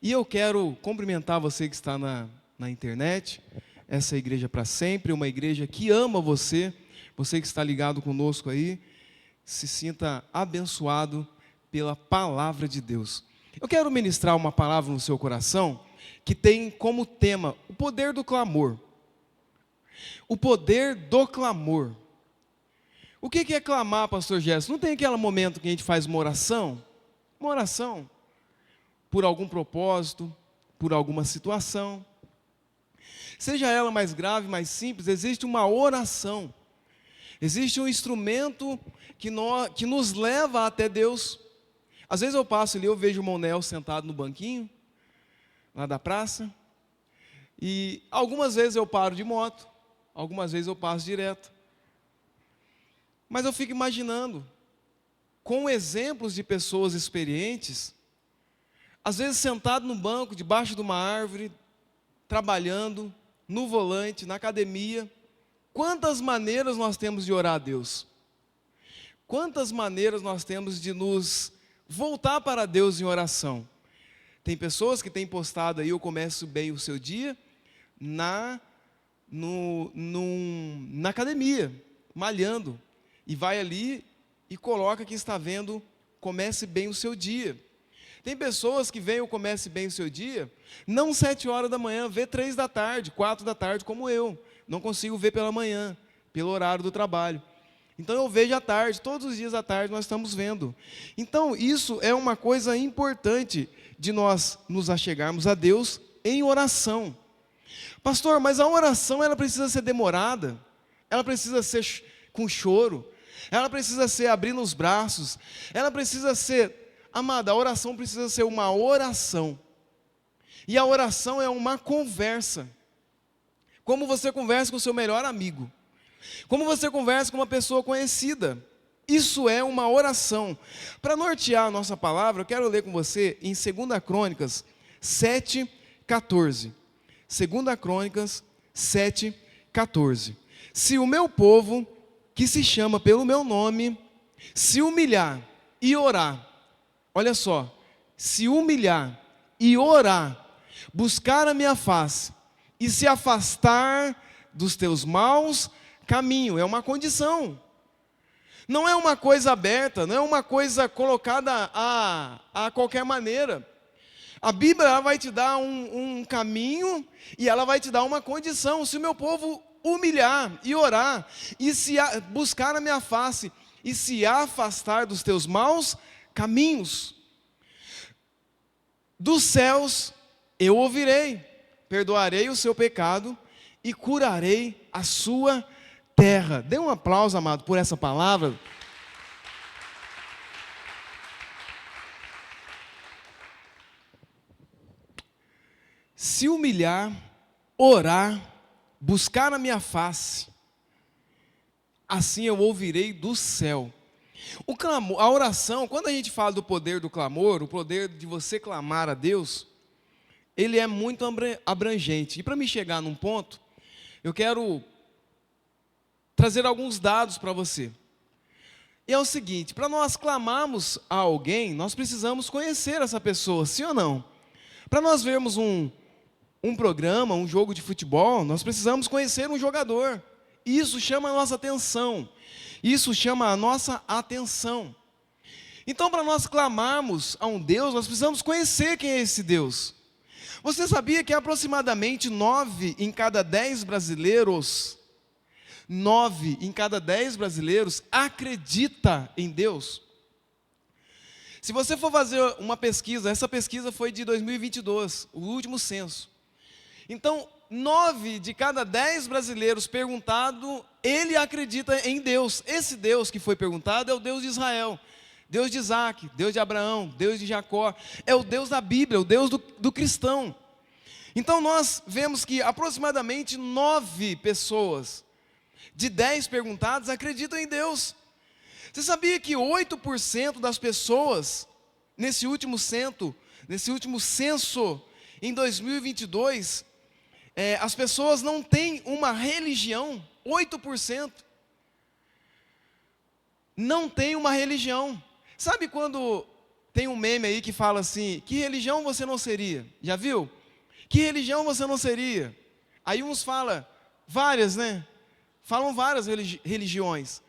E eu quero cumprimentar você que está na internet, essa Igreja para Sempre, uma igreja que ama você, você que está ligado conosco aí, se sinta abençoado pela palavra de Deus. Eu quero ministrar uma palavra no seu coração que tem como tema o poder do clamor. O poder do clamor. O que é clamar, pastor Gerson? Não tem aquele momento que a gente faz uma oração? Uma oração por algum propósito, por alguma situação. Seja ela mais grave, mais simples, existe uma oração. Existe um instrumento que nos leva até Deus. Às vezes eu passo ali, eu vejo o Monel sentado no banquinho, lá da praça. E algumas vezes eu paro de moto, algumas vezes eu passo direto. Mas eu fico imaginando, com exemplos de pessoas experientes, às vezes sentado no banco, debaixo de uma árvore, trabalhando, no volante, na academia. Quantas maneiras nós temos de orar a Deus? Quantas maneiras nós temos de nos voltar para Deus em oração? Tem pessoas que têm postado aí, eu começo bem o seu dia, na academia, malhando. E vai ali e coloca que está vendo, comece bem o seu dia. Tem pessoas que veem o comece bem o seu dia, não 7 horas da manhã, vê 3 da tarde, 4 da tarde, como eu. Não consigo ver pela manhã, pelo horário do trabalho. Então eu vejo à tarde, todos os dias à tarde nós estamos vendo. Então isso é uma coisa importante de nós nos achegarmos a Deus em oração. Pastor, mas a oração ela precisa ser demorada, ela precisa ser com choro, ela precisa ser abrindo os braços, ela precisa ser... Amada, a oração precisa ser uma oração. E a oração é uma conversa. Como você conversa com o seu melhor amigo. Como você conversa com uma pessoa conhecida. Isso é uma oração. Para nortear a nossa palavra, eu quero ler com você em 2 Crônicas 7:14. 2 Crônicas 7:14. Se o meu povo, que se chama pelo meu nome, se humilhar e orar, olha só, se humilhar e orar, buscar a minha face e se afastar dos teus maus caminhos, é uma condição. Não é uma coisa aberta, não é uma coisa colocada a qualquer maneira. A Bíblia ela vai te dar um caminho e ela vai te dar uma condição. Se o meu povo humilhar e orar e buscar a minha face e se afastar dos teus maus caminhos, dos céus eu ouvirei, perdoarei o seu pecado e curarei a sua terra. Dê um aplauso, amado, por essa palavra. Se humilhar, orar, buscar a minha face, assim eu ouvirei do céu. O clamor, a oração, quando a gente fala do poder do clamor, o poder de você clamar a Deus, ele é muito abrangente. E para me chegar num ponto, eu quero trazer alguns dados para você. E é o seguinte, para nós clamarmos a alguém, nós precisamos conhecer essa pessoa, sim ou não? Para nós vermos um programa, um jogo de futebol, nós precisamos conhecer um jogador. Isso chama a nossa atenção. Isso chama a nossa atenção. Então, para nós clamarmos a um Deus, nós precisamos conhecer quem é esse Deus. Você sabia que aproximadamente 9 em cada 10 brasileiros, 9 em cada 10 brasileiros acredita em Deus? Se você for fazer uma pesquisa, essa pesquisa foi de 2022, o último censo. Então, 9 de cada 10 brasileiros perguntado, ele acredita em Deus. Esse Deus que foi perguntado é o Deus de Israel, Deus de Isaac, Deus de Abraão, Deus de Jacó. É o Deus da Bíblia, o Deus do cristão. Então nós vemos que aproximadamente 9 pessoas de 10 perguntados acreditam em Deus. Você sabia que 8% das pessoas nesse último censo em 2022, as pessoas não têm uma religião? 8% não tem uma religião. Sabe quando Tem um meme aí que fala assim: que religião você não seria? Já viu? Que religião você não seria? Aí uns falam várias, né? Falam várias religiões.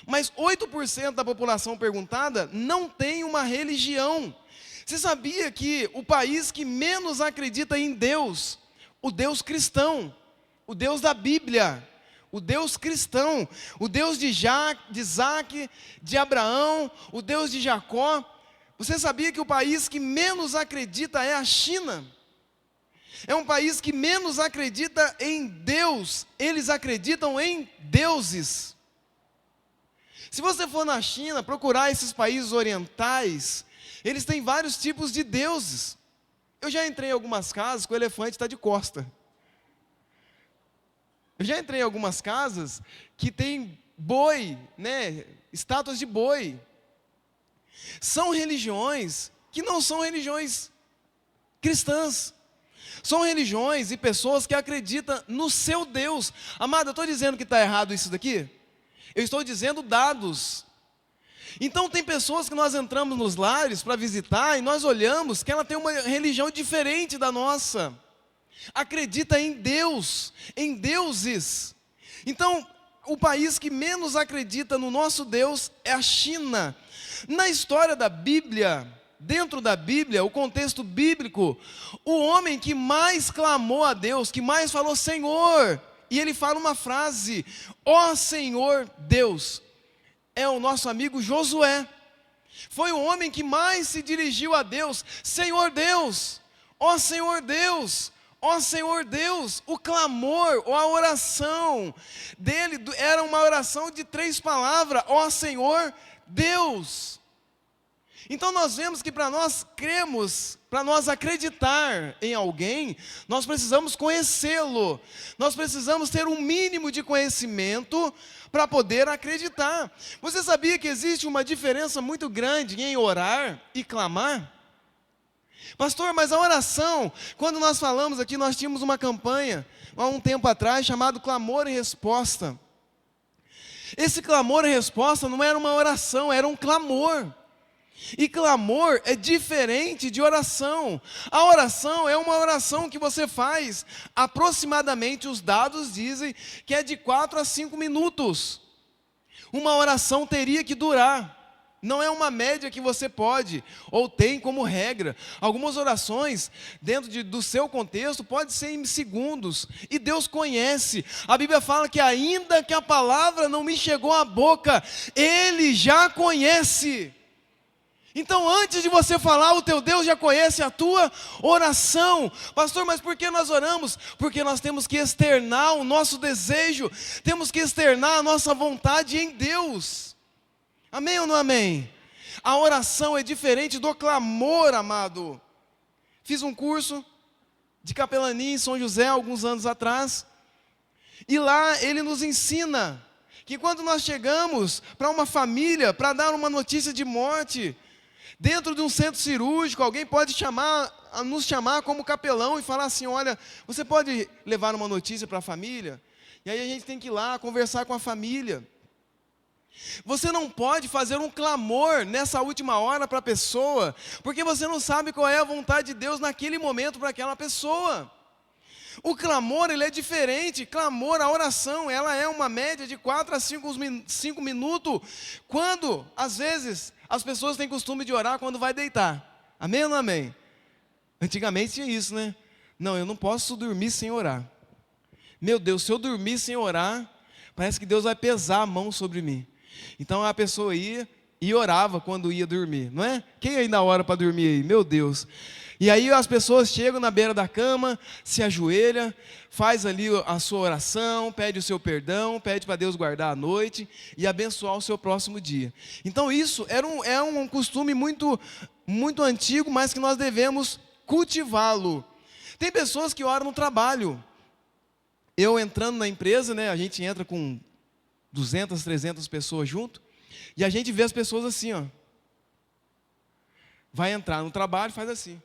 Mas 8% da população perguntada não tem uma religião. Você sabia que o país que menos acredita em Deus, o Deus cristão, o Deus da Bíblia, o Deus cristão, o Deus de Isaac, de Abraão, o Deus de Jacó, você sabia que o país que menos acredita é a China? É um país que menos acredita em Deus, eles acreditam em deuses. Se você for na China, procurar esses países orientais, eles têm vários tipos de deuses. Eu já entrei em algumas casas que o elefante está de costa. Eu já entrei em algumas casas que tem boi, né, estátuas de boi. São religiões que não são religiões cristãs. São religiões e pessoas que acreditam no seu Deus. Amado, eu estou dizendo que está errado isso daqui? Eu estou dizendo dados. Então tem pessoas que nós entramos nos lares para visitar e nós olhamos que ela tem uma religião diferente da nossa. Acredita em Deus, em deuses. Então, o país que menos acredita no nosso Deus é a China. Na história da Bíblia, dentro da Bíblia, o contexto bíblico, o homem que mais clamou a Deus, que mais falou Senhor, e ele fala uma frase: ó Senhor Deus, é o nosso amigo Josué. Foi o homem que mais se dirigiu a Deus: Senhor Deus, ó Senhor Deus, ó Senhor Deus. O clamor, ou a oração dele era uma oração de 3 palavras: ó Senhor Deus. Então nós vemos que para nós cremos, para nós acreditar em alguém, nós precisamos conhecê-lo, nós precisamos ter um mínimo de conhecimento para poder acreditar. Você sabia que existe uma diferença muito grande em orar e clamar? Pastor, mas a oração, quando nós falamos aqui, nós tínhamos uma campanha há um tempo atrás chamado Clamor e Resposta. Esse clamor e resposta não era uma oração, era um clamor. E clamor é diferente de oração. A oração é uma oração que você faz, aproximadamente os dados dizem que é de 4 a 5 minutos. Uma oração teria que durar. Não é uma média que você pode, ou tem como regra. Algumas orações, dentro do seu contexto, pode ser em segundos. E Deus conhece. A Bíblia fala que ainda que a palavra não me chegou à boca, Ele já conhece. Então antes de você falar, o teu Deus já conhece a tua oração. Pastor, mas por que nós oramos? Porque nós temos que externar o nosso desejo, temos que externar a nossa vontade em Deus. Amém ou não amém? A oração é diferente do clamor, amado. Fiz um curso de capelania em São José alguns anos atrás, e lá ele nos ensina que quando nós chegamos para uma família, para dar uma notícia de morte, dentro de um centro cirúrgico, alguém pode nos chamar como capelão e falar assim: olha, você pode levar uma notícia para a família? E aí a gente tem que ir lá conversar com a família. Você não pode fazer um clamor nessa última hora para a pessoa, porque você não sabe qual é a vontade de Deus naquele momento para aquela pessoa. O clamor, ele é diferente. Clamor, a oração, ela é uma média de 4 a 5 minutos, quando, às vezes, as pessoas têm costume de orar quando vai deitar. Amém ou não amém? Antigamente tinha isso, né? Não, eu não posso dormir sem orar. Meu Deus, se eu dormir sem orar, parece que Deus vai pesar a mão sobre mim. Então a pessoa ia e orava quando ia dormir, não é? Quem ainda ora para dormir aí? Meu Deus. E aí as pessoas chegam na beira da cama, se ajoelha, faz ali a sua oração, pede o seu perdão, pede para Deus guardar a noite e abençoar o seu próximo dia. Então isso é um costume muito, muito antigo, mas que nós devemos cultivá-lo. Tem pessoas que oram no trabalho. Eu entrando na empresa, né, a gente entra com 200, 300 pessoas junto, e a gente vê as pessoas assim, ó. Vai entrar no trabalho, faz assim.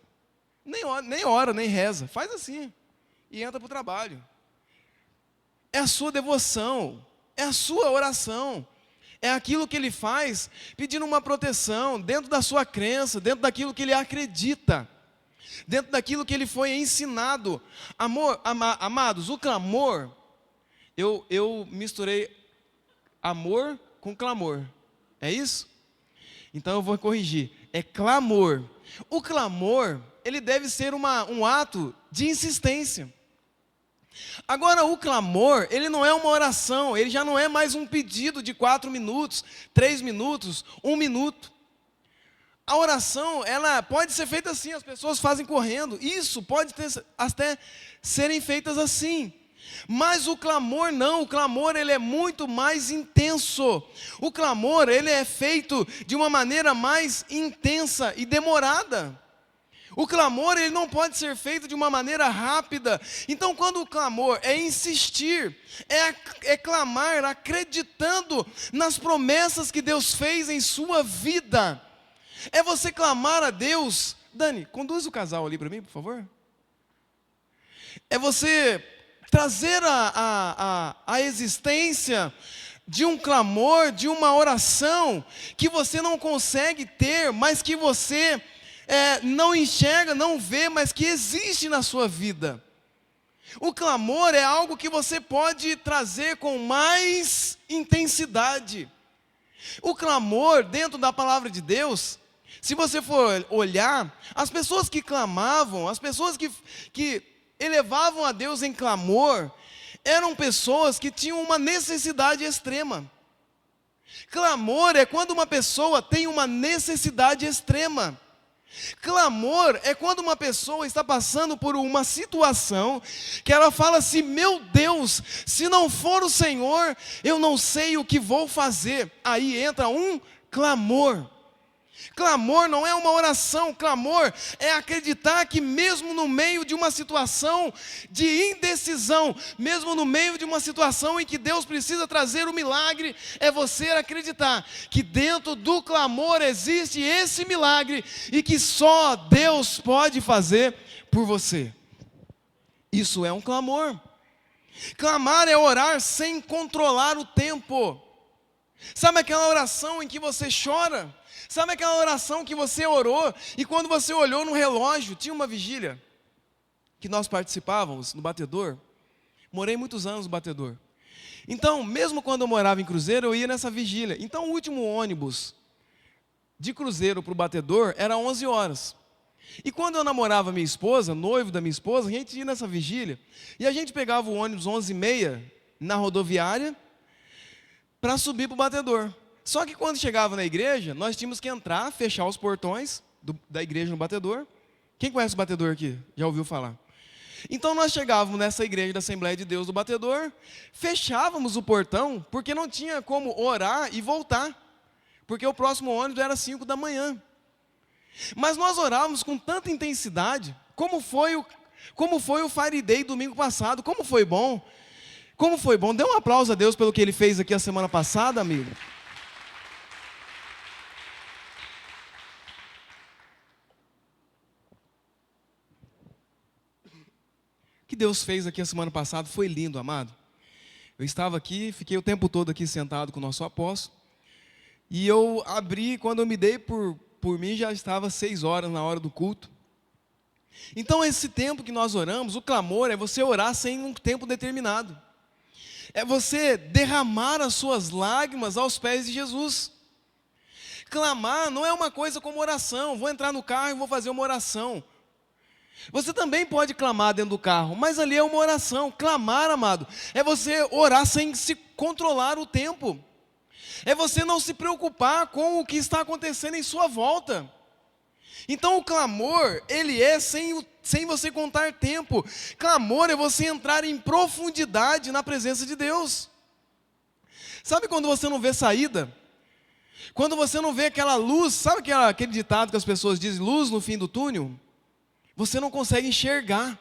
Nem ora, nem reza, faz assim. E entra para o trabalho. É a sua devoção, é a sua oração. É aquilo que ele faz pedindo uma proteção dentro da sua crença, dentro daquilo que ele acredita, dentro daquilo que ele foi ensinado. Amados, o clamor, eu misturei amor com clamor. É isso? Então eu vou corrigir. É clamor. O clamor, ele deve ser um ato de insistência. Agora, o clamor, ele não é uma oração, ele já não é mais um pedido de 4 minutos, 3 minutos, 1 minuto. A oração, ela pode ser feita assim, as pessoas fazem correndo. Isso pode até serem feitas assim. Mas o clamor não, o clamor ele é muito mais intenso. O clamor ele é feito de uma maneira mais intensa e demorada. O clamor ele não pode ser feito de uma maneira rápida. Então quando o clamor é insistir, é clamar acreditando nas promessas que Deus fez em sua vida. É você clamar a Deus. Dani, conduz o casal ali para mim, por favor. É você trazer a existência de um clamor, de uma oração que você não consegue ter, mas que você não enxerga, não vê, mas que existe na sua vida. O clamor é algo que você pode trazer com mais intensidade. O clamor, dentro da palavra de Deus, se você for olhar, as pessoas que clamavam, as pessoas que elevavam a Deus em clamor, eram pessoas que tinham uma necessidade extrema. Clamor é quando uma pessoa tem uma necessidade extrema. Clamor é quando uma pessoa está passando por uma situação que ela fala assim: meu Deus, se não for o Senhor, eu não sei o que vou fazer. Aí entra um clamor. Clamor não é uma oração, clamor é acreditar que mesmo no meio de uma situação de indecisão, mesmo no meio de uma situação em que Deus precisa trazer o milagre, é você acreditar que dentro do clamor existe esse milagre e que só Deus pode fazer por você. Isso é um clamor. Clamar é orar sem controlar o tempo. Sabe aquela oração em que você chora? Sabe aquela oração que você orou e quando você olhou no relógio, tinha uma vigília que nós participávamos no Batedor. Morei muitos anos no Batedor. Então, mesmo quando eu morava em Cruzeiro, eu ia nessa vigília. Então, o último ônibus de Cruzeiro para o Batedor era 11 horas. E quando eu namorava minha esposa, noivo da minha esposa, a gente ia nessa vigília. E a gente pegava o ônibus 11h30 na rodoviária para subir para o Batedor. Só que quando chegava na igreja, nós tínhamos que entrar, fechar os portões da igreja no Batedor. Quem conhece o Batedor aqui? Já ouviu falar? Então nós chegávamos nessa igreja da Assembleia de Deus do Batedor, fechávamos o portão, porque não tinha como orar e voltar. Porque o próximo ônibus era 5 da manhã. Mas nós orávamos com tanta intensidade, como foi o Fire Day domingo passado, como foi bom. Como foi bom. Dê um aplauso a Deus pelo que Ele fez aqui a semana passada, amigo. O que Deus fez aqui a semana passada foi lindo, amado. Eu estava aqui, fiquei o tempo todo aqui sentado com o nosso apóstolo. E eu abri, quando eu me dei por mim, já estava 6 horas na hora do culto. Então esse tempo que nós oramos, o clamor é você orar sem um tempo determinado. É você derramar as suas lágrimas aos pés de Jesus. Clamar não é uma coisa como oração. Vou entrar no carro e vou fazer uma oração. Você também pode clamar dentro do carro, mas ali é uma oração. Clamar, amado, é você orar sem se controlar o tempo. É você não se preocupar com o que está acontecendo em sua volta. Então o clamor, ele é sem você contar tempo. Clamor é você entrar em profundidade na presença de Deus. Sabe quando você não vê saída? Quando você não vê aquela luz, sabe aquele ditado que as pessoas dizem, luz no fim do túnel? Você não consegue enxergar.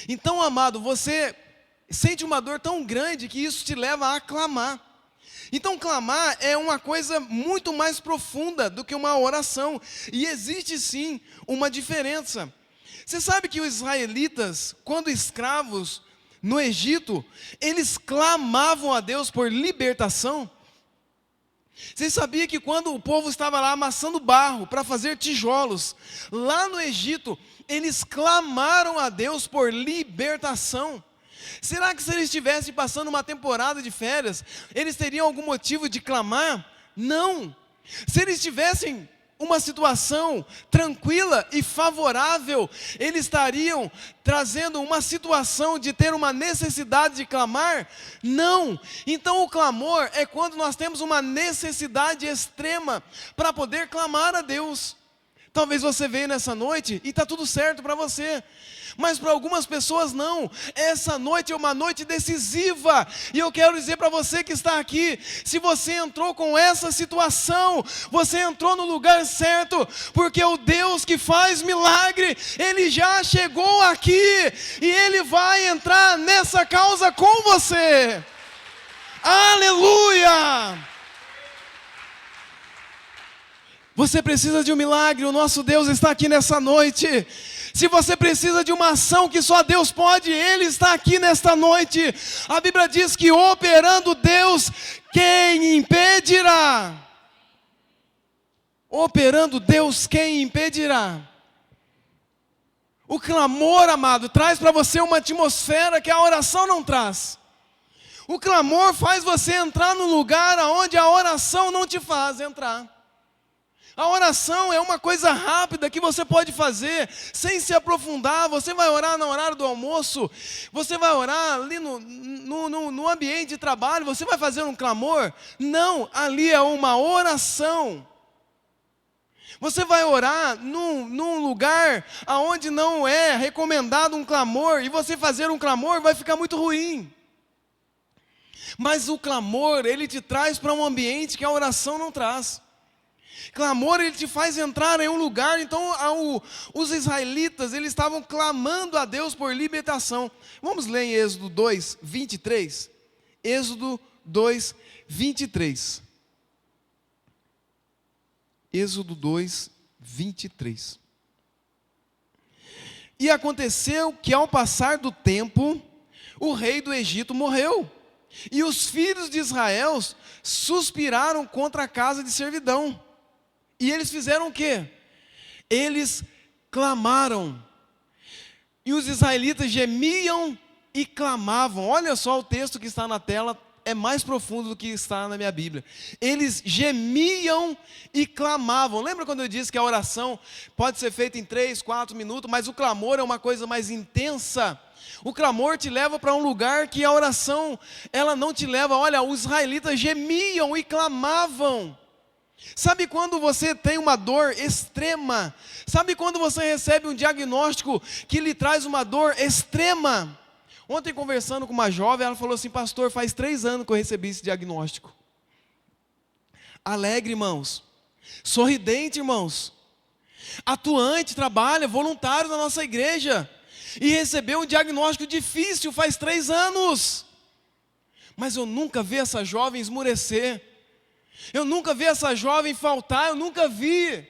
Então, amado, você sente uma dor tão grande que isso te leva a clamar. Então, clamar é uma coisa muito mais profunda do que uma oração. E existe sim uma diferença. Você sabe que os israelitas, quando escravos no Egito, eles clamavam a Deus por libertação? Você sabia que quando o povo estava lá amassando barro para fazer tijolos, lá no Egito, eles clamaram a Deus por libertação? Será que se eles estivessem passando uma temporada de férias, eles teriam algum motivo de clamar? Não. Se eles tivessem uma situação tranquila e favorável, eles estariam trazendo uma situação de ter uma necessidade de clamar? Não. Então o clamor é quando nós temos uma necessidade extrema para poder clamar a Deus. Talvez você veio nessa noite e está tudo certo para você, mas para algumas pessoas não. Essa noite é uma noite decisiva, e eu quero dizer para você que está aqui, se você entrou com essa situação, você entrou no lugar certo, porque o Deus que faz milagre, Ele já chegou aqui, e Ele vai entrar nessa causa com você. Aleluia! Você precisa de um milagre, o nosso Deus está aqui nessa noite. Se você precisa de uma ação que só Deus pode, Ele está aqui nesta noite. A Bíblia diz que operando Deus, quem impedirá? Operando Deus, quem impedirá? O clamor, amado, traz para você uma atmosfera que a oração não traz. O clamor faz você entrar num lugar onde a oração não te faz entrar. A oração é uma coisa rápida que você pode fazer sem se aprofundar. Você vai orar no horário do almoço, você vai orar ali no ambiente de trabalho, você vai fazer um clamor? Não, ali é uma oração. Você vai orar num lugar onde não é recomendado um clamor, e você fazer um clamor vai ficar muito ruim. Mas o clamor, ele te traz para um ambiente que a oração não traz. Clamor, ele te faz entrar em um lugar. Então os israelitas, eles estavam clamando a Deus por libertação. Vamos ler em Êxodo 2, 23. Êxodo 2, 23. Êxodo 2, 23. E aconteceu que ao passar do tempo, o rei do Egito morreu, e os filhos de Israel suspiraram contra a casa de servidão. E eles fizeram o quê? Eles clamaram. E os israelitas gemiam e clamavam. Olha só o texto que está na tela, é mais profundo do que está na minha Bíblia. Eles gemiam e clamavam. Lembra quando eu disse que a oração pode ser feita em 3, 4 minutos, mas o clamor é uma coisa mais intensa. O clamor te leva para um lugar que a oração, ela não te leva. Olha, os israelitas gemiam e clamavam. Sabe quando você tem uma dor extrema? Sabe quando você recebe um diagnóstico que lhe traz uma dor extrema? Ontem, conversando com uma jovem, ela falou assim: pastor, faz 3 anos que eu recebi esse diagnóstico. Alegre, irmãos. Sorridente, irmãos. Atuante, trabalha, voluntário na nossa igreja. E recebeu um diagnóstico difícil faz 3 anos. Mas eu nunca vi essa jovem esmurecer. Eu nunca vi essa jovem faltar, eu nunca vi.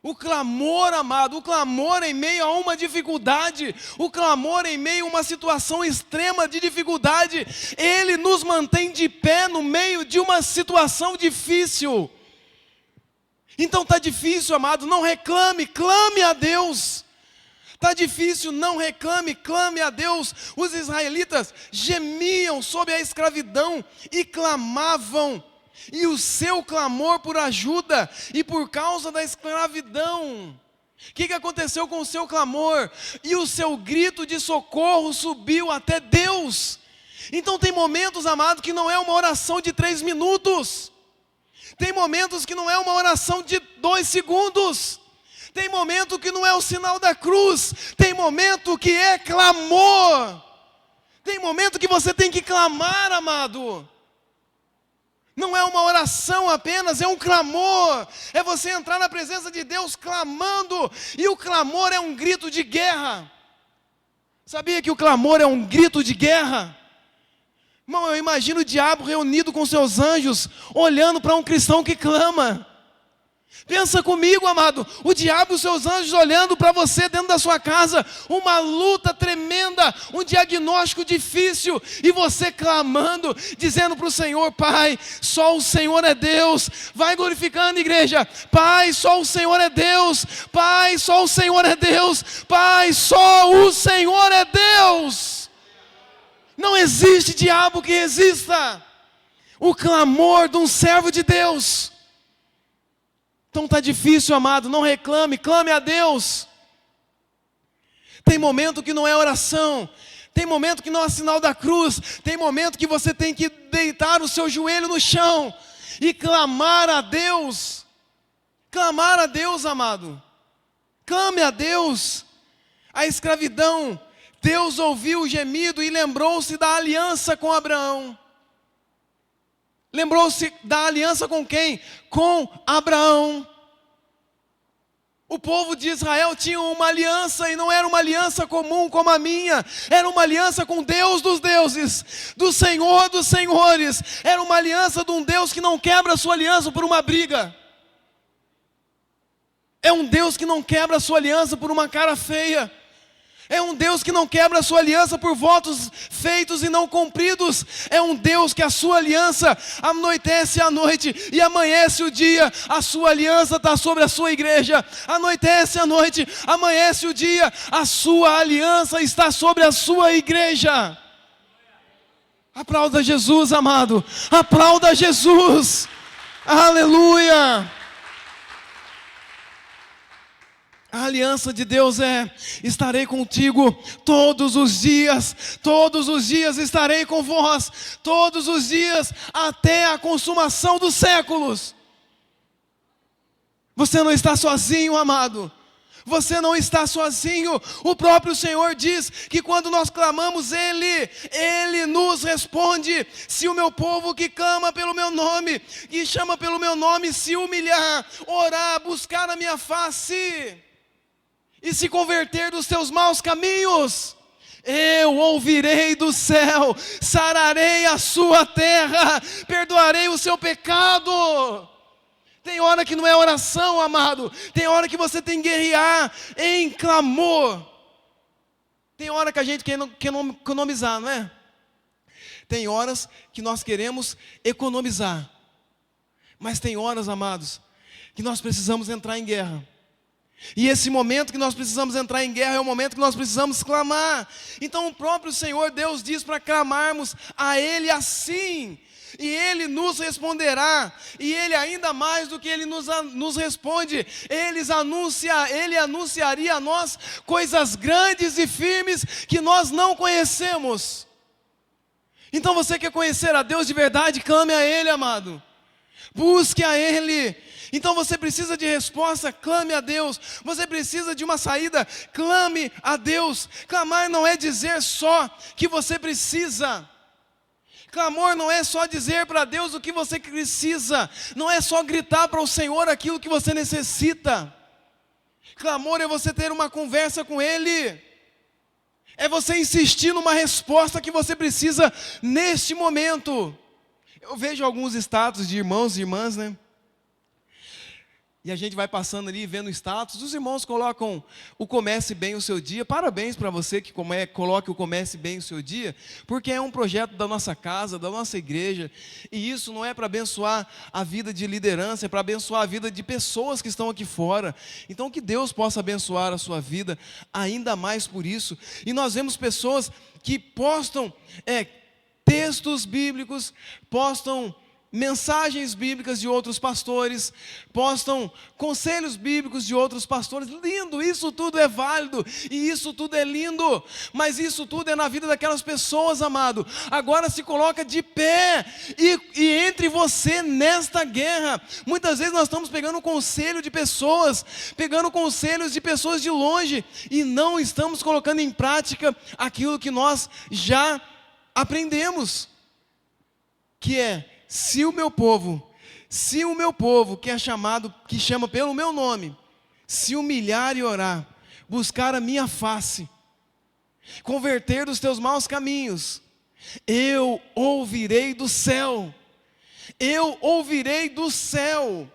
O clamor, amado, o clamor em meio a uma dificuldade, o clamor em meio a uma situação extrema de dificuldade, ele nos mantém de pé no meio de uma situação difícil. Então está difícil, amado, não reclame, clame a Deus. Está difícil, não reclame, clame a Deus. Os israelitas gemiam sob a escravidão e clamavam. E o seu clamor por ajuda e por causa da escravidão. O que aconteceu com o seu clamor? E o seu grito de socorro subiu até Deus. Então tem momentos, amado, que não é uma oração de 3 minutos. Tem momentos que não é uma oração de 2 segundos. Tem momento que não é o sinal da cruz. Tem momento que é clamor. Tem momento que você tem que clamar, amado. Não é uma oração apenas, é um clamor. É você entrar na presença de Deus clamando. E o clamor é um grito de guerra. Sabia que o clamor é um grito de guerra? Irmão, eu imagino o diabo reunido com seus anjos, olhando para um cristão que clama. Pensa comigo, amado, o diabo e os seus anjos olhando para você dentro da sua casa, uma luta tremenda, um diagnóstico difícil, e você clamando, dizendo para o Senhor: Pai, só o Senhor é Deus. Vai glorificando, igreja. Pai, só o Senhor é Deus. Pai, só o Senhor é Deus. Pai, só o Senhor é Deus. Não existe diabo que resista o clamor de um servo de Deus. Então está difícil, amado, não reclame, clame a Deus. Tem momento que não é oração, tem momento que não é sinal da cruz, tem momento que você tem que deitar o seu joelho no chão e clamar a Deus. Clamar a Deus, amado. Clame a Deus. A escravidão, Deus ouviu o gemido e lembrou-se da aliança com Abraão. Lembrou-se da aliança com quem? Com Abraão. O povo de Israel tinha uma aliança, e não era uma aliança comum como a minha. Era uma aliança com Deus dos deuses, do Senhor dos senhores. Era uma aliança de um Deus que não quebra a sua aliança por uma briga. É um Deus que não quebra a sua aliança por uma cara feia. É um Deus que não quebra a sua aliança por votos feitos e não cumpridos. É um Deus que a sua aliança anoitece à noite e amanhece o dia. A sua aliança está sobre a sua igreja. Anoitece à noite, amanhece o dia. A sua aliança está sobre a sua igreja. Aplauda Jesus, amado. Aplauda Jesus. Aleluia. A aliança de Deus é: estarei contigo todos os dias estarei com vós, todos os dias, até a consumação dos séculos. Você não está sozinho, amado. Você não está sozinho. O próprio Senhor diz que quando nós clamamos, Ele nos responde. Se o meu povo que clama pelo meu nome, que chama pelo meu nome, se humilhar, orar, buscar a minha face e se converter dos seus maus caminhos, eu ouvirei do céu, sararei a sua terra, perdoarei o seu pecado. Tem hora que não é oração, amado. Tem hora que você tem que guerrear em clamor. Tem hora que a gente quer economizar, não é? Tem horas que nós queremos economizar. Mas tem horas, amados, que nós precisamos entrar em guerra. E esse momento que nós precisamos entrar em guerra é o momento que nós precisamos clamar. Então o próprio Senhor Deus diz para clamarmos a Ele assim, e Ele nos responderá. E Ele, ainda mais do que Ele nos responde, Ele anunciaria a nós coisas grandes e firmes que nós não conhecemos. Então você quer conhecer a Deus de verdade? Clame a Ele, amado. Busque a Ele. Então você precisa de resposta, clame a Deus. Você precisa de uma saída, clame a Deus. Clamar não é dizer só que você precisa. Clamor não é só dizer para Deus o que você precisa. Não é só gritar para o Senhor aquilo que você necessita. Clamor é você ter uma conversa com Ele. É você insistir numa resposta que você precisa neste momento. Eu vejo alguns status de irmãos e irmãs, né? E a gente vai passando ali, vendo o status. Os irmãos colocam o comece bem o seu dia. Parabéns para você que coloque o comece bem o seu dia, porque é um projeto da nossa casa, da nossa igreja. E isso não é para abençoar a vida de liderança, é para abençoar a vida de pessoas que estão aqui fora. Então que Deus possa abençoar a sua vida ainda mais por isso. E nós vemos pessoas que postam textos bíblicos, postam mensagens bíblicas de outros pastores, postam conselhos bíblicos de outros pastores. Lindo, isso tudo é válido e isso tudo é lindo, mas isso tudo é na vida daquelas pessoas, amado. Agora se coloca de pé e entre você nesta guerra. Muitas vezes nós estamos pegando conselho de pessoas, pegando conselhos de pessoas de longe e não estamos colocando em prática aquilo que nós já aprendemos, que é: se o meu povo que chama pelo meu nome, se humilhar e orar, buscar a minha face, converter dos teus maus caminhos, eu ouvirei do céu. Eu ouvirei do céu.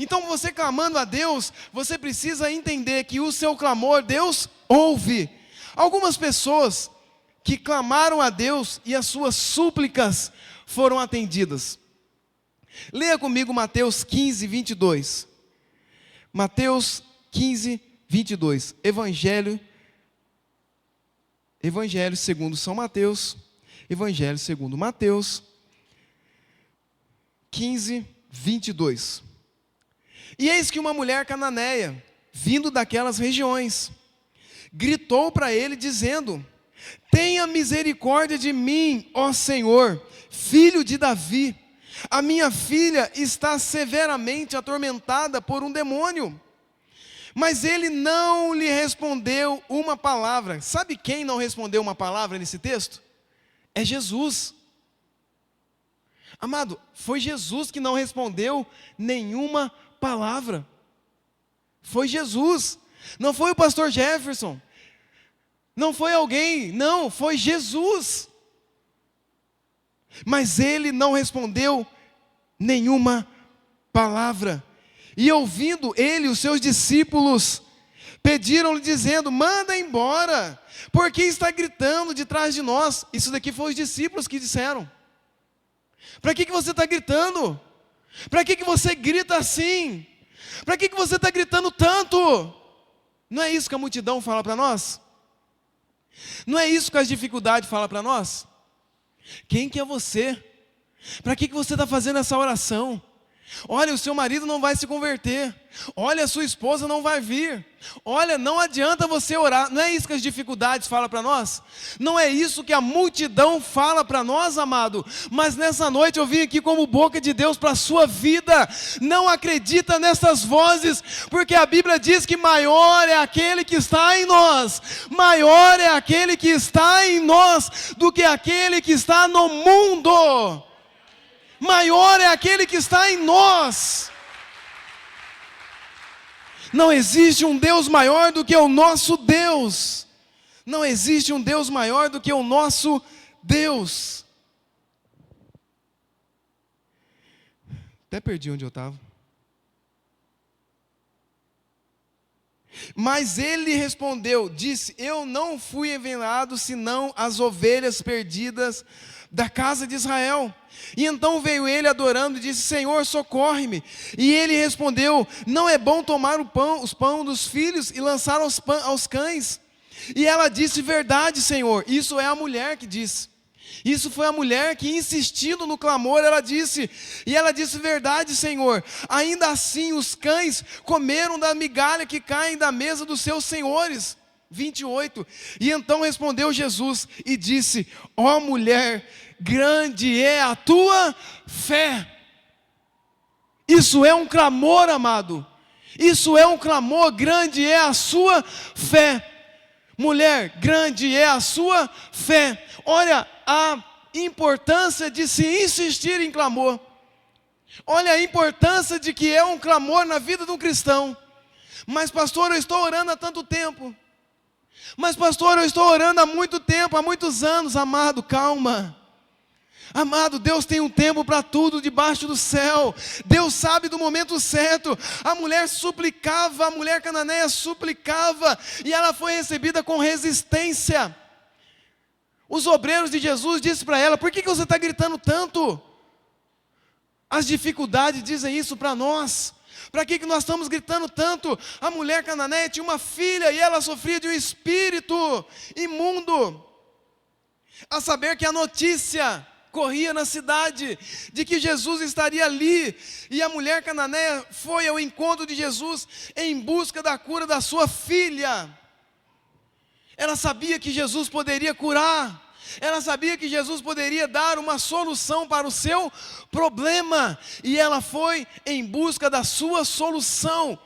Então você clamando a Deus, você precisa entender que o seu clamor Deus ouve. Algumas pessoas que clamaram a Deus e as suas súplicas foram atendidas. Leia comigo Mateus 15, 22. Mateus 15, 22. Evangelho segundo São Mateus. Evangelho segundo Mateus 15, 22. E eis que uma mulher cananeia, vindo daquelas regiões, gritou para ele dizendo: tenha misericórdia de mim, ó Senhor, filho de Davi. A minha filha está severamente atormentada por um demônio. Mas ele não lhe respondeu uma palavra. Sabe quem não respondeu uma palavra nesse texto? É Jesus. Amado, foi Jesus que não respondeu nenhuma palavra. Foi Jesus. Não foi o pastor Jefferson. Não foi alguém. Não, foi Jesus. Mas ele não respondeu nenhuma palavra. E ouvindo ele, os seus discípulos pediram-lhe dizendo: manda embora, porque está gritando de trás de nós. Isso daqui foi os discípulos que disseram. Para que você está gritando? Para que você grita assim? Para que você está gritando tanto? Não é isso que a multidão fala para nós? Não é isso que as dificuldades falam para nós? Quem que é você? Para que você está fazendo essa oração? Olha, o seu marido não vai se converter. Olha, a sua esposa não vai vir. Olha, não adianta você orar. Não é isso que as dificuldades falam para nós? Não é isso que a multidão fala para nós, amado? Mas nessa noite eu vim aqui como boca de Deus para a sua vida. Não acredita nessas vozes, porque a Bíblia diz que maior é aquele que está em nós. Maior é aquele que está em nós do que aquele que está no mundo. Maior é aquele que está em nós. Não existe um Deus maior do que o nosso Deus. Não existe um Deus maior do que o nosso Deus. Até perdi onde eu estava. Mas ele respondeu, disse: eu não fui enviado senão as ovelhas perdidas da casa de Israel. E então veio ele adorando e disse: Senhor, socorre-me. E ele respondeu: não é bom tomar os pão dos filhos e lançar aos cães. E ela disse: verdade, Senhor. Isso é a mulher que disse. Isso foi a mulher que, insistindo no clamor, ela disse, verdade, Senhor. Ainda assim os cães comeram da migalha que caem da mesa dos seus senhores. 28. E então respondeu Jesus e disse: ó mulher, grande é a tua fé. Isso é um clamor, amado. Isso é um clamor, grande é a sua fé. Mulher, grande é a sua fé. Olha a importância de se insistir em clamor. Olha a importância de que é um clamor na vida de um cristão. Mas pastor, eu estou orando há tanto tempo. Mas pastor, eu estou orando há muito tempo, há muitos anos. Amado, calma. Amado, Deus tem um tempo para tudo debaixo do céu. Deus sabe do momento certo. A mulher suplicava, a mulher cananeia suplicava, e ela foi recebida com resistência. Os obreiros de Jesus disseram para ela: por que você está gritando tanto? As dificuldades dizem isso para nós. Para que nós estamos gritando tanto? A mulher cananeia tinha uma filha e ela sofria de um espírito imundo. A saber que a notícia corria na cidade de que Jesus estaria ali, e a mulher cananeia foi ao encontro de Jesus em busca da cura da sua filha. Ela sabia que Jesus poderia curar. Ela sabia que Jesus poderia dar uma solução para o seu problema, e ela foi em busca da sua solução.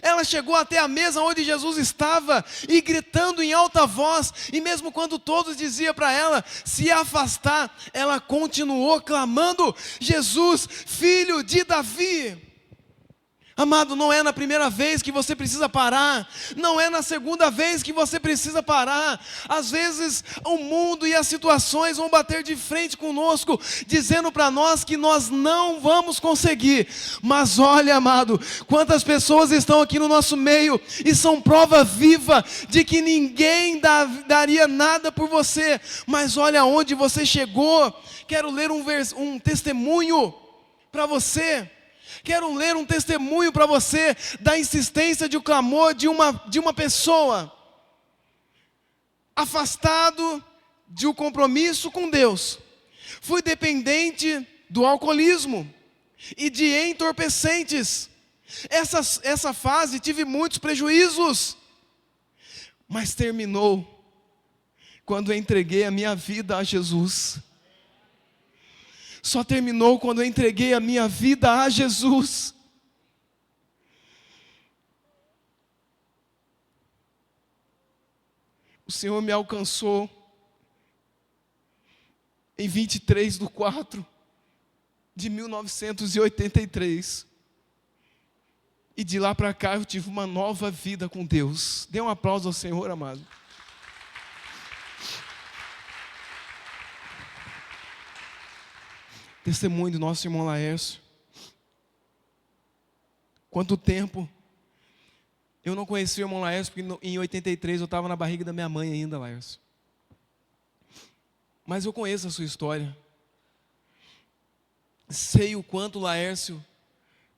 Ela chegou até a mesa onde Jesus estava e gritando em alta voz, e mesmo quando todos diziam para ela se afastar, ela continuou clamando: Jesus, filho de Davi. Amado, não é na primeira vez que você precisa parar, não é na segunda vez que você precisa parar. Às vezes o mundo e as situações vão bater de frente conosco, dizendo para nós que nós não vamos conseguir. Mas olha, amado, quantas pessoas estão aqui no nosso meio e são prova viva de que ninguém daria nada por você. Mas olha onde você chegou. Quero ler um testemunho para você. Quero ler um testemunho para você da insistência de um clamor de uma pessoa afastado de um compromisso com Deus. Fui dependente do alcoolismo e de entorpecentes. Essa fase tive muitos prejuízos, mas terminou quando eu entreguei a minha vida a Jesus. Só terminou quando eu entreguei a minha vida a Jesus. O Senhor me alcançou em 23/4/1983. E de lá para cá eu tive uma nova vida com Deus. Dê um aplauso ao Senhor, amado. Testemunho do nosso irmão Laércio. Quanto tempo eu não conheci o irmão Laércio, porque em 83 eu estava na barriga da minha mãe ainda, Laércio. Mas eu conheço a sua história. Sei o quanto o Laércio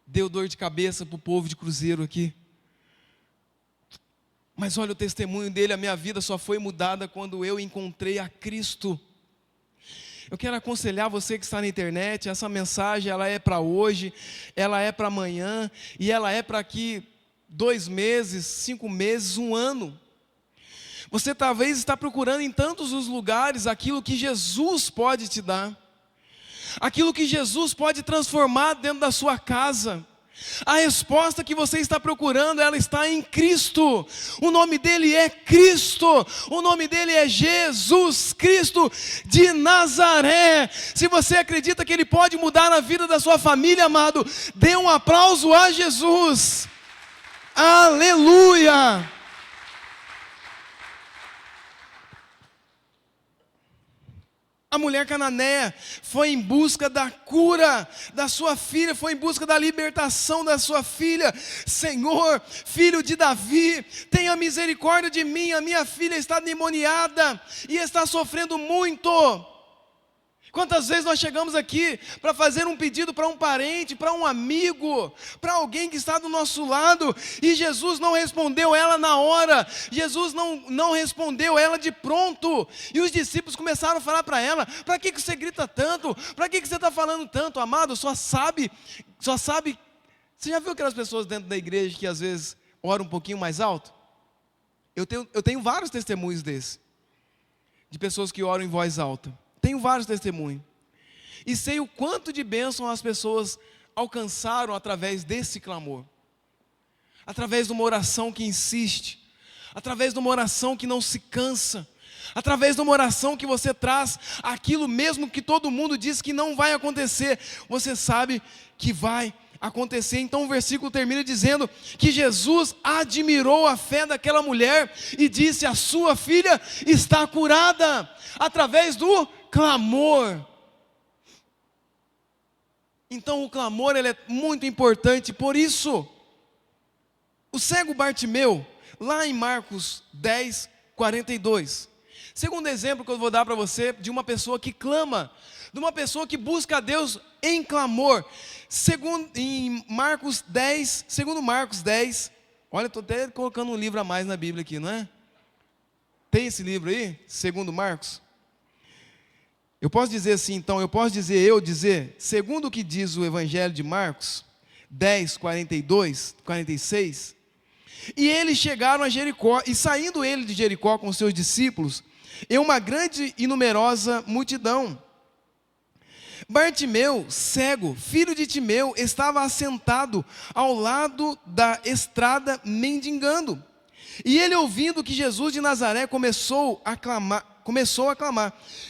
deu dor de cabeça para o povo de Cruzeiro aqui. Mas olha o testemunho dele, a minha vida só foi mudada quando eu encontrei a Cristo. Eu quero aconselhar você que está na internet, essa mensagem ela é para hoje, ela é para amanhã, e ela é para aqui 2 meses, 5 meses, 1 ano. Você talvez está procurando em tantos os lugares aquilo que Jesus pode te dar, aquilo que Jesus pode transformar dentro da sua casa. A resposta que você está procurando, ela está em Cristo. O nome dele é Cristo. O nome dele é Jesus Cristo de Nazaré. Se você acredita que ele pode mudar a vida da sua família, amado, dê um aplauso a Jesus. Aleluia! A mulher cananeia foi em busca da cura da sua filha, foi em busca da libertação da sua filha. Senhor, filho de Davi, tenha misericórdia de mim, a minha filha está endemoniada e está sofrendo muito. Quantas vezes nós chegamos aqui para fazer um pedido para um parente, para um amigo, para alguém que está do nosso lado, e Jesus não respondeu ela na hora, Jesus não respondeu ela de pronto, e os discípulos começaram a falar para ela: para que você grita tanto? Para que você está falando tanto? Amado, só sabe, você já viu aquelas pessoas dentro da igreja que às vezes oram um pouquinho mais alto? Eu tenho vários testemunhos desses, de pessoas que oram em voz alta. Tenho vários testemunhos. E sei o quanto de bênção as pessoas alcançaram através desse clamor. Através de uma oração que insiste. Através de uma oração que não se cansa. Através de uma oração que você traz aquilo mesmo que todo mundo diz que não vai acontecer. Você sabe que vai acontecer. Então o versículo termina dizendo que Jesus admirou a fé daquela mulher e disse: a sua filha está curada. Através do clamor. Então o clamor ele é muito importante. Por isso, o cego Bartimeu, lá em Marcos 10:42, segundo exemplo que eu vou dar para você de uma pessoa que clama, de uma pessoa que busca a Deus em clamor. Segundo Marcos 10, olha, estou até colocando um livro a mais na Bíblia aqui, não é? Tem esse livro aí? Segundo Marcos? Eu posso dizer assim, então, segundo o que diz o Evangelho de Marcos 10:42, 46, e eles chegaram a Jericó, e saindo ele de Jericó com seus discípulos, e uma grande e numerosa multidão, Bartimeu, cego, filho de Timeu, estava assentado ao lado da estrada mendigando. E ele, ouvindo que Jesus de Nazaré, começou a clamar.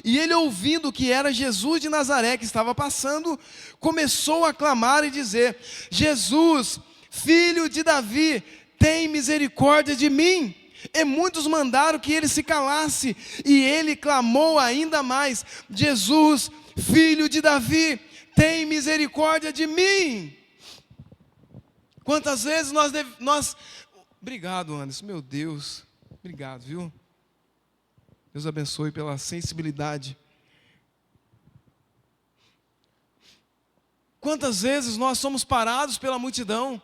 E ele, ouvindo que era Jesus de Nazaré que estava passando, começou a clamar e dizer: Jesus, filho de Davi, tem misericórdia de mim. E muitos mandaram que ele se calasse, e ele clamou ainda mais: Jesus, filho de Davi, tem misericórdia de mim. Quantas vezes nós... Obrigado, Anderson, meu Deus, obrigado, viu? Deus abençoe pela sensibilidade. Quantas vezes nós somos parados pela multidão?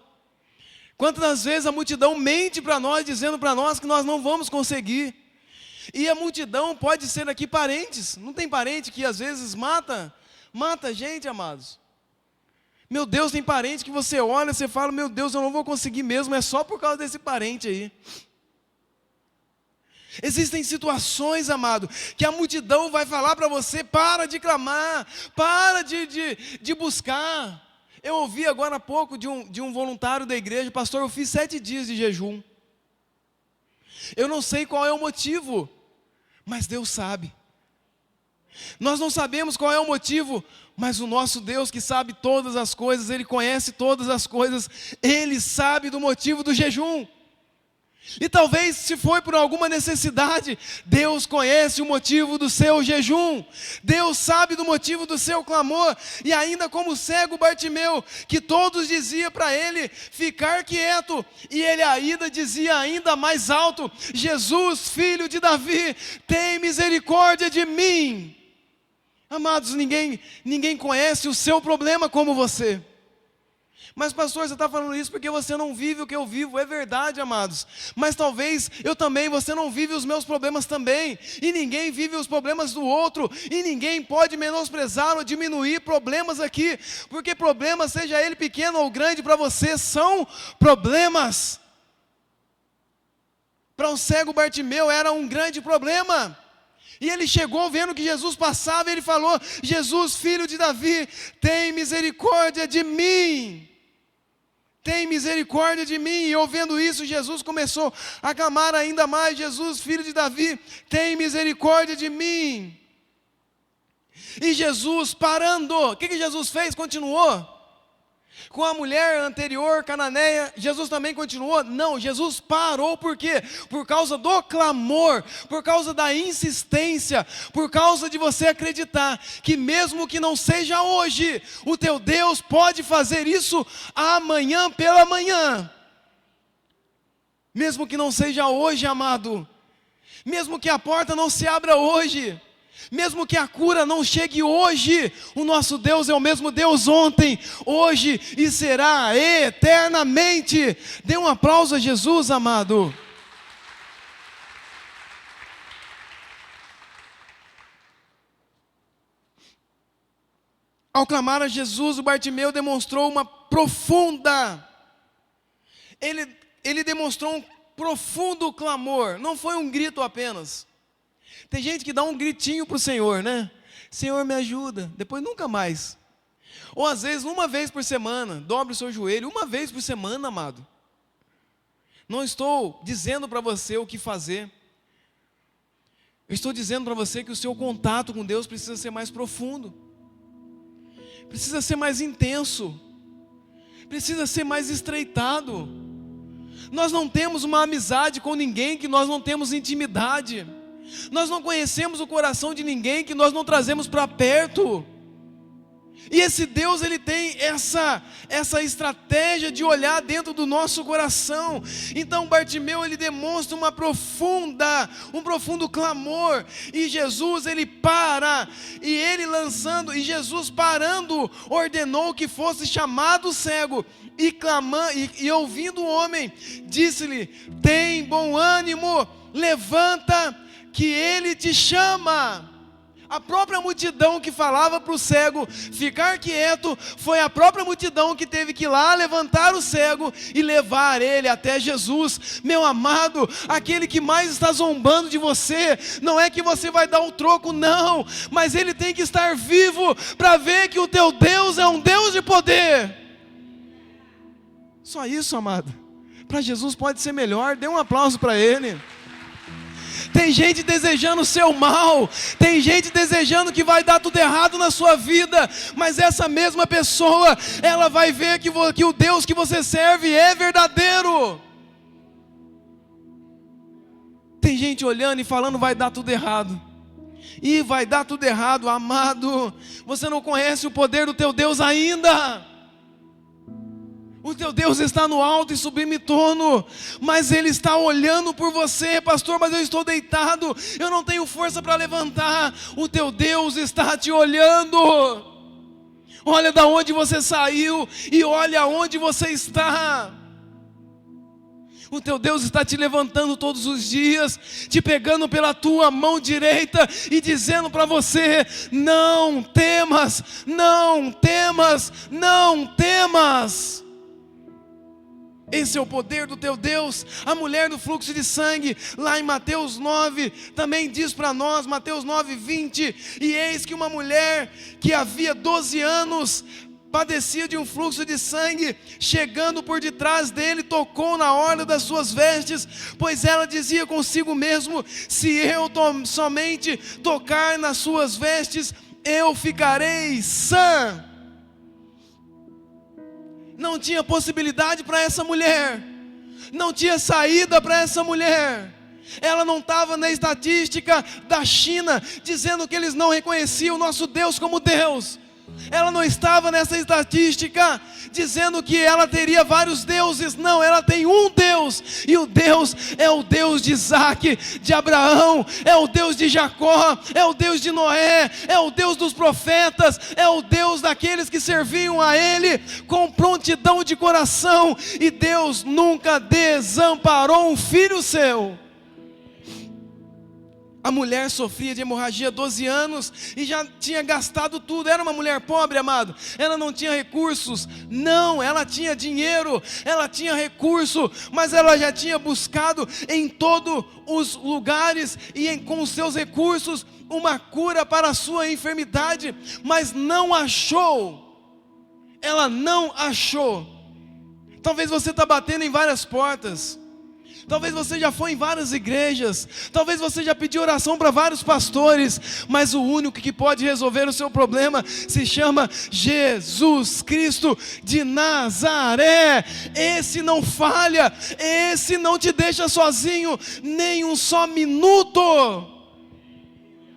Quantas vezes a multidão mente para nós, dizendo para nós que nós não vamos conseguir? E a multidão pode ser aqui parentes. Não tem parente que às vezes mata a gente, amados. Meu Deus, tem parente que você olha, você fala: meu Deus, eu não vou conseguir mesmo, é só por causa desse parente aí. Existem situações, amado, que a multidão vai falar para você: para de clamar, para de buscar. Eu ouvi agora há pouco de um voluntário da igreja: pastor, eu fiz 7 dias de jejum. Eu não sei qual é o motivo, mas Deus sabe. Nós não sabemos qual é o motivo, mas o nosso Deus, que sabe todas as coisas, Ele conhece todas as coisas, Ele sabe do motivo do jejum. E talvez, se foi por alguma necessidade, Deus conhece o motivo do seu jejum, Deus sabe do motivo do seu clamor. E ainda como o cego Bartimeu, que todos diziam para ele ficar quieto, e ele ainda dizia ainda mais alto: Jesus, filho de Davi, tem misericórdia de mim. Amados, ninguém conhece o seu problema como você. Mas pastor, você está falando isso porque você não vive o que eu vivo. É verdade, amados. Mas talvez eu também, você não vive os meus problemas também. E ninguém vive os problemas do outro. E ninguém pode menosprezar ou diminuir problemas aqui. Porque problema, seja ele pequeno ou grande, para você são problemas. Para o cego Bartimeu era um grande problema. E ele chegou vendo que Jesus passava e ele falou: Jesus, filho de Davi, tem misericórdia de mim. Tem misericórdia de mim. E ouvindo isso, Jesus começou a clamar ainda mais: Jesus, filho de Davi, tem misericórdia de mim. E Jesus, parando, o que Jesus fez? Continuou. Com a mulher anterior, cananeia, Jesus também continuou? Não, Jesus parou. Por quê? Por causa do clamor, por causa da insistência, por causa de você acreditar que mesmo que não seja hoje, o teu Deus pode fazer isso amanhã pela manhã. Mesmo que não seja hoje, amado, mesmo que a porta não se abra hoje, mesmo que a cura não chegue hoje, o nosso Deus é o mesmo Deus ontem, hoje e será eternamente. Dê um aplauso a Jesus, amado. Ao clamar a Jesus, o Bartimeu demonstrou uma profunda, ele demonstrou um profundo clamor, não foi um grito apenas. Tem gente que dá um gritinho para o Senhor, né? Senhor, me ajuda. Depois nunca mais. Ou às vezes, uma vez por semana, dobre o seu joelho, uma vez por semana, amado. Não estou dizendo para você o que fazer. Eu estou dizendo para você que o seu contato com Deus precisa ser mais profundo. Precisa ser mais intenso. Precisa ser mais estreitado. Nós não temos uma amizade com ninguém que nós não temos intimidade. Nós não conhecemos o coração de ninguém que nós não trazemos para perto. E esse Deus, Ele tem essa estratégia de olhar dentro do nosso coração. Então Bartimeu, ele demonstra um profundo clamor. E Jesus, ele para. E Jesus parando, ordenou que fosse chamado o cego. E clamando, e ouvindo o homem, disse-lhe: tem bom ânimo, levanta, que ele te chama. A própria multidão que falava para o cego ficar quieto, foi a própria multidão que teve que ir lá levantar o cego e levar ele até Jesus. Meu amado, aquele que mais está zombando de você, não é que você vai dar o troco, não, mas ele tem que estar vivo para ver que o teu Deus é um Deus de poder. Só isso, amado. Para Jesus pode ser melhor. Dê um aplauso para Ele. Tem gente desejando o seu mal, tem gente desejando que vai dar tudo errado na sua vida, mas essa mesma pessoa, ela vai ver que o Deus que você serve é verdadeiro. Tem gente olhando e falando vai dar tudo errado, e vai dar tudo errado. Amado, você não conhece o poder do teu Deus ainda. O teu Deus está no alto e sublime trono, mas Ele está olhando por você. Pastor, mas eu estou deitado, eu não tenho força para levantar. O teu Deus está te olhando. Olha da onde você saiu e olha onde você está. O teu Deus está te levantando todos os dias, te pegando pela tua mão direita e dizendo para você: não temas, não temas, não temas. Esse é o poder do teu Deus. A mulher do fluxo de sangue, lá em Mateus 9, também diz para nós, Mateus 9, 20, e eis que uma mulher que havia 12 anos padecia de um fluxo de sangue, chegando por detrás dele, tocou na orla das suas vestes, pois ela dizia consigo mesmo: se eu somente tocar nas suas vestes, eu ficarei sã. Não tinha possibilidade para essa mulher, não tinha saída para essa mulher. Ela não estava na estatística da China, dizendo que eles não reconheciam o nosso Deus como Deus. Ela não estava nessa estatística dizendo que ela teria vários deuses. Não, ela tem um Deus, e o Deus é o Deus de Isaac, de Abraão, é o Deus de Jacó, é o Deus de Noé, é o Deus dos profetas, é o Deus daqueles que serviam a Ele com prontidão de coração. E Deus nunca desamparou um filho seu. A mulher sofria de hemorragia há 12 anos e já tinha gastado tudo. Era uma mulher pobre, amado. Ela não tinha recursos. Não, ela tinha dinheiro, ela tinha recurso, mas ela já tinha buscado em todos os lugares e com os seus recursos uma cura para a sua enfermidade, mas não achou. Ela não achou. Talvez você está batendo em várias portas. Talvez você já foi em várias igrejas, talvez você já pediu oração para vários pastores, mas o único que pode resolver o seu problema se chama Jesus Cristo de Nazaré. Esse não falha, esse não te deixa sozinho nem um só minuto.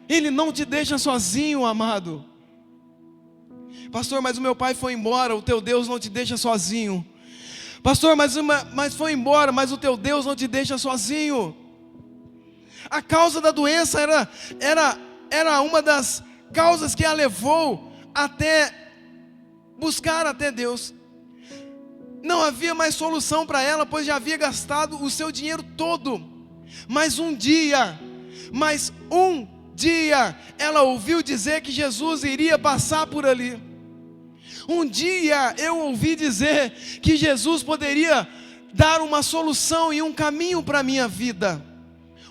Ele não te deixa sozinho, amado. Pastor, mas o meu pai foi embora. O teu Deus não te deixa sozinho. Pastor, mas foi embora, mas o teu Deus não te deixa sozinho. A causa da doença era uma das causas que a levou até buscar até Deus. Não havia mais solução para ela, pois já havia gastado o seu dinheiro todo. Mas um dia, ela ouviu dizer que Jesus iria passar por ali. Um dia eu ouvi dizer que Jesus poderia dar uma solução e um caminho para a minha vida.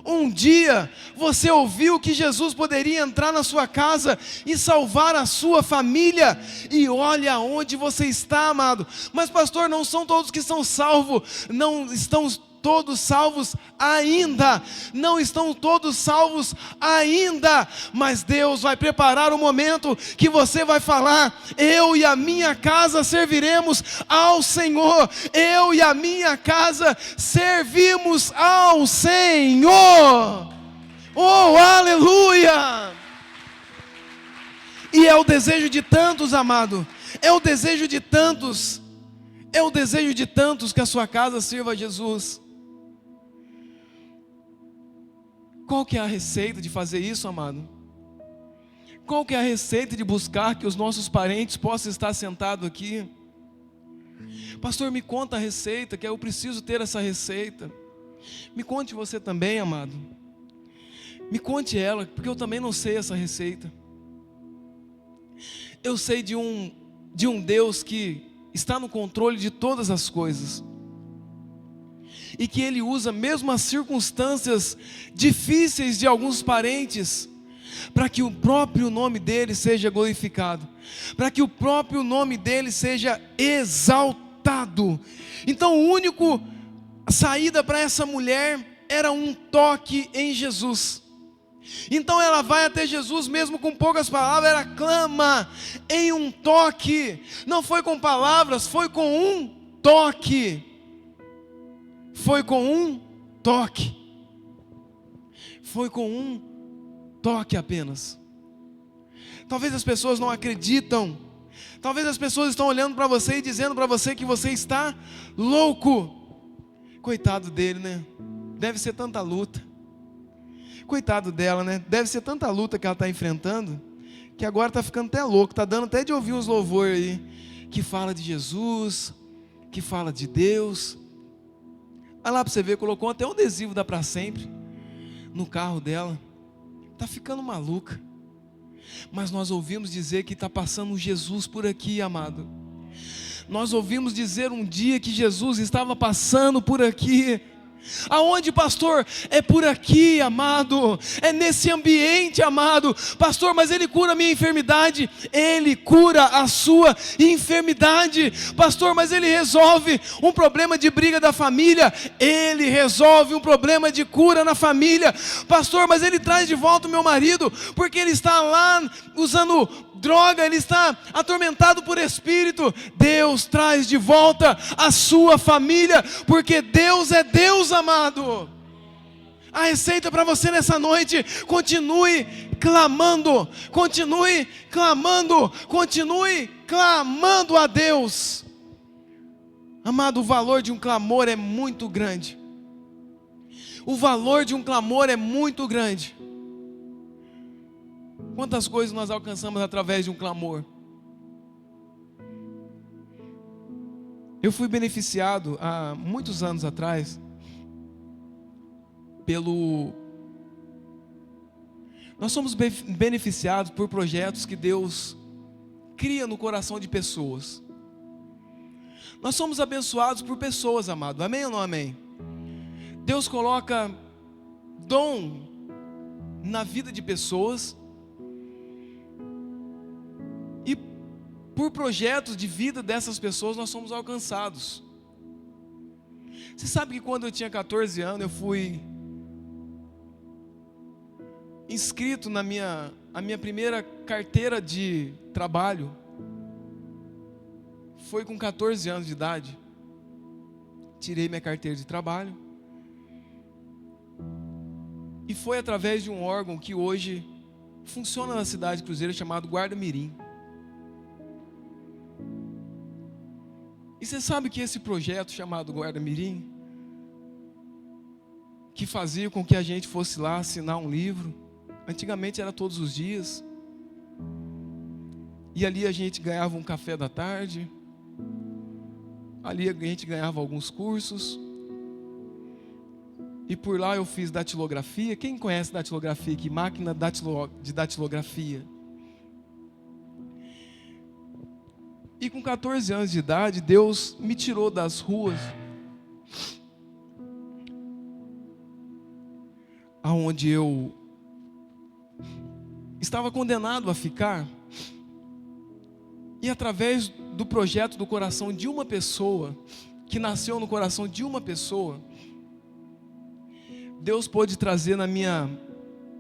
Um dia você ouviu que Jesus poderia entrar na sua casa e salvar a sua família. E olha onde você está, amado. Mas pastor, não são todos que são salvos. Não estão todos salvos ainda, não estão todos salvos ainda, mas Deus vai preparar o momento que você vai falar: eu e a minha casa serviremos ao Senhor, eu e a minha casa servimos ao Senhor. Oh, aleluia! E é o desejo de tantos, amado, é o desejo de tantos que a sua casa sirva a Jesus. Qual que é a receita de fazer isso, amado? Qual que é a receita de buscar que os nossos parentes possam estar sentados aqui? Pastor, me conta a receita, que eu preciso ter essa receita. Me conte você também, amado. Me conte ela, porque eu também não sei essa receita. Eu sei de um Deus que está no controle de todas as coisas. E que Ele usa mesmo as circunstâncias difíceis de alguns parentes, para que o próprio nome dEle seja glorificado, para que o próprio nome dEle seja exaltado. Então a única saída para essa mulher era um toque em Jesus. Então ela vai até Jesus, mesmo com poucas palavras, ela clama em um toque. Não foi com palavras, foi com um toque. Foi com um toque. Foi com um toque apenas. Talvez as pessoas não acreditam. Talvez as pessoas estão olhando para você e dizendo para você que você está louco. Coitado dele, né? Deve ser tanta luta. Coitado dela, né? Deve ser tanta luta que ela está enfrentando, que agora está ficando até louco, está dando até de ouvir uns louvores aí, que fala de Jesus, que fala de Deus. Olha lá para você ver, colocou até um adesivo da Pra Sempre no carro dela. Está ficando maluca. Mas nós ouvimos dizer que está passando um Jesus por aqui, amado. Nós ouvimos dizer um dia que Jesus estava passando por aqui. Aonde, pastor? É por aqui, amado. É nesse ambiente, amado. Pastor, mas Ele cura a minha enfermidade. Ele cura a sua enfermidade. Pastor, mas Ele resolve um problema de briga da família. Ele resolve um problema de cura na família. Pastor, mas Ele traz de volta o meu marido, porque ele está lá usando droga, ele está atormentado por espírito. Deus traz de volta a sua família, porque Deus é Deus, amado. A receita para você nessa noite: continue clamando, continue clamando, continue clamando a Deus. Amado, o valor de um clamor é muito grande. O valor de um clamor é muito grande. Quantas coisas nós alcançamos através de um clamor? Eu fui beneficiado há muitos anos atrás Nós somos beneficiados por projetos que Deus cria no coração de pessoas. Nós somos abençoados por pessoas, amado. Amém ou não amém? Deus coloca dom na vida de pessoas, e por projetos de vida dessas pessoas nós somos alcançados. Você sabe que quando eu tinha 14 anos eu fui inscrito a minha primeira carteira de trabalho foi com 14 anos de idade. Tirei minha carteira de trabalho e foi através de um órgão que hoje funciona na cidade de Cruzeiro, chamado Guarda Mirim. E você sabe que esse projeto chamado Guarda Mirim, que fazia com que a gente fosse lá assinar um livro, antigamente era todos os dias, e ali a gente ganhava um café da tarde, ali a gente ganhava alguns cursos, e por lá eu fiz datilografia. Quem conhece datilografia aqui? Máquina de datilografia. E com 14 anos de idade, Deus me tirou das ruas, aonde eu estava condenado a ficar, e através do projeto do coração de uma pessoa, que nasceu no coração de uma pessoa, Deus pôde trazer na minha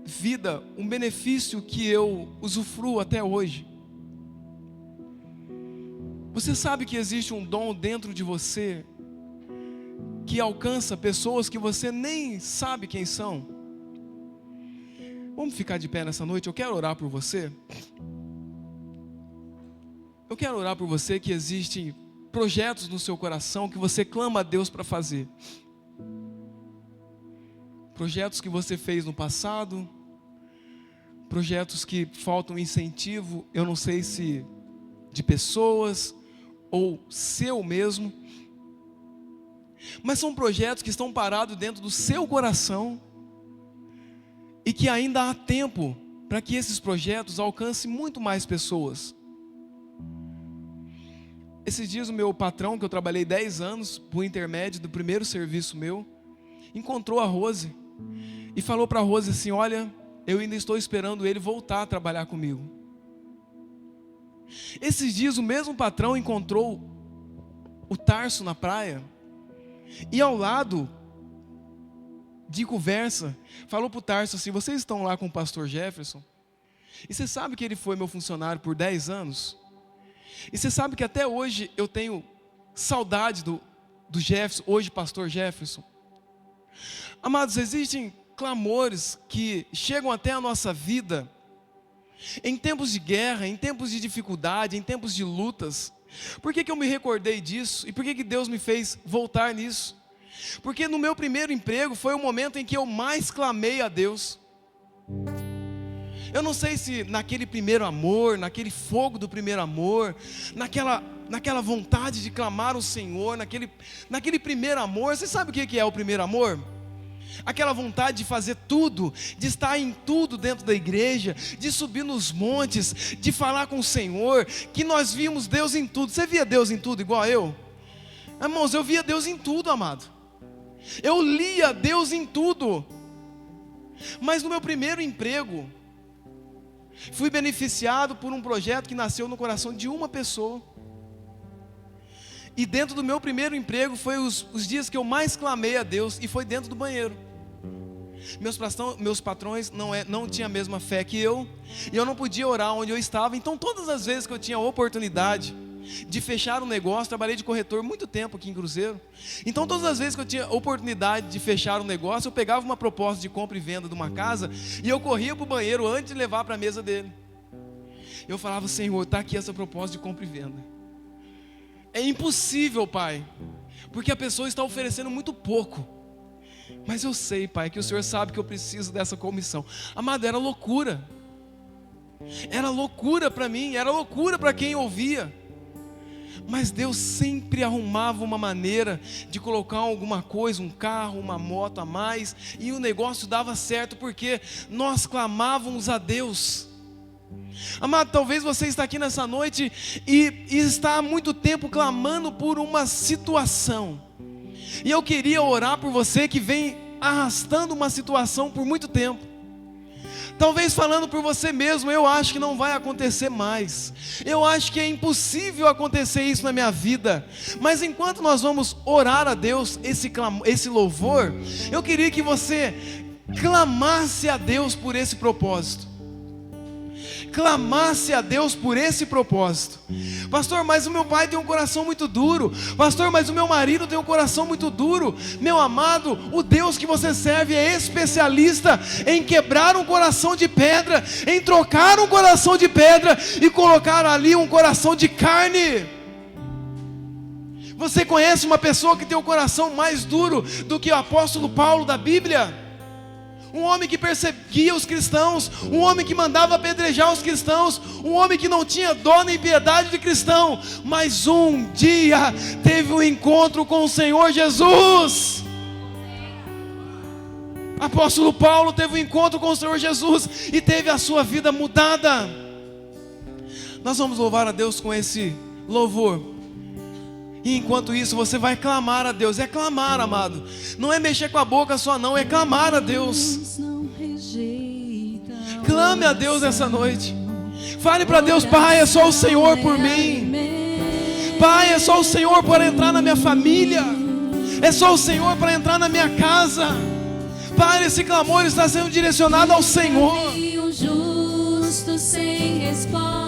vida um benefício que eu usufruo até hoje. Você sabe que existe um dom dentro de você que alcança pessoas que você nem sabe quem são? Vamos ficar de pé nessa noite? Eu quero orar por você. Eu quero orar por você que existem projetos no seu coração que você clama a Deus para fazer. Projetos que você fez no passado, projetos que faltam incentivo, eu não sei se de pessoas ou seu mesmo, mas são projetos que estão parados dentro do seu coração e que ainda há tempo para que esses projetos alcancem muito mais pessoas. Esses dias o meu patrão, que eu trabalhei 10 anos por intermédio do primeiro serviço meu, encontrou a Rose e falou para a Rose assim: olha, eu ainda estou esperando ele voltar a trabalhar comigo. Esses dias o mesmo patrão encontrou o Tarso na praia, e ao lado de conversa, falou para o Tarso assim: vocês estão lá com o pastor Jefferson? E você sabe que ele foi meu funcionário por 10 anos? E você sabe que até hoje eu tenho saudade do Jefferson, hoje pastor Jefferson? Amados, existem clamores que chegam até a nossa vida em tempos de guerra, em tempos de dificuldade, em tempos de lutas. Por que eu me recordei disso? E por que Deus me fez voltar nisso? Porque no meu primeiro emprego foi o momento em que eu mais clamei a Deus. Eu não sei se naquele primeiro amor, naquele fogo do primeiro amor, naquela vontade de clamar ao Senhor, naquele primeiro amor. Você sabe o que é o primeiro amor? Aquela vontade de fazer tudo, de estar em tudo dentro da igreja, de subir nos montes, de falar com o Senhor, que nós vimos Deus em tudo. Você via Deus em tudo igual eu? Irmãos, eu via Deus em tudo, amado. Eu lia Deus em tudo. Mas no meu primeiro emprego, fui beneficiado por um projeto que nasceu no coração de uma pessoa. E dentro do meu primeiro emprego, foi os dias que eu mais clamei a Deus, e foi dentro do banheiro. Meus patrões não tinham a mesma fé que eu, e eu não podia orar onde eu estava. Então todas as vezes que eu tinha a oportunidade de fechar um negócio, trabalhei de corretor muito tempo aqui em Cruzeiro. Então todas as vezes que eu tinha oportunidade de fechar um negócio, eu pegava uma proposta de compra e venda de uma casa, e eu corria para o banheiro antes de levar para a mesa dele. Eu falava: Senhor, está aqui essa proposta de compra e venda. É impossível, Pai, porque a pessoa está oferecendo muito pouco. Mas eu sei, Pai, que o Senhor sabe que eu preciso dessa comissão. Amado, era loucura. Era loucura para mim, era loucura para quem ouvia. Mas Deus sempre arrumava uma maneira de colocar alguma coisa, um carro, uma moto a mais, e o negócio dava certo, porque nós clamávamos a Deus. Amado, talvez você está aqui nessa noite e está há muito tempo clamando por uma situação, e eu queria orar por você que vem arrastando uma situação por muito tempo. Talvez falando por você mesmo: eu acho que não vai acontecer mais, eu acho que é impossível acontecer isso na minha vida. Mas enquanto nós vamos orar a Deus esse louvor, eu queria que você clamasse a Deus por esse propósito. Clamasse a Deus por esse propósito. Pastor, mas o meu pai tem um coração muito duro. Pastor, mas o meu marido tem um coração muito duro. Meu amado, o Deus que você serve é especialista em quebrar um coração de pedra, em trocar um coração de pedra e colocar ali um coração de carne. Você conhece uma pessoa que tem um coração mais duro do que o apóstolo Paulo da Bíblia? Um homem que perseguia os cristãos, um homem que mandava apedrejar os cristãos, um homem que não tinha dó nem piedade de cristão, mas um dia teve um encontro com o Senhor Jesus. Apóstolo Paulo teve um encontro com o Senhor Jesus e teve a sua vida mudada. Nós vamos louvar a Deus com esse louvor. E enquanto isso você vai clamar a Deus. É clamar, amado. Não é mexer com a boca só não, é clamar a Deus. Clame a Deus essa noite. Fale para Deus: Pai, é só o Senhor por mim. Pai, é só o Senhor para entrar na minha família. É só o Senhor para entrar na minha casa. Pai, esse clamor está sendo direcionado ao Senhor. Um justo sem resposta.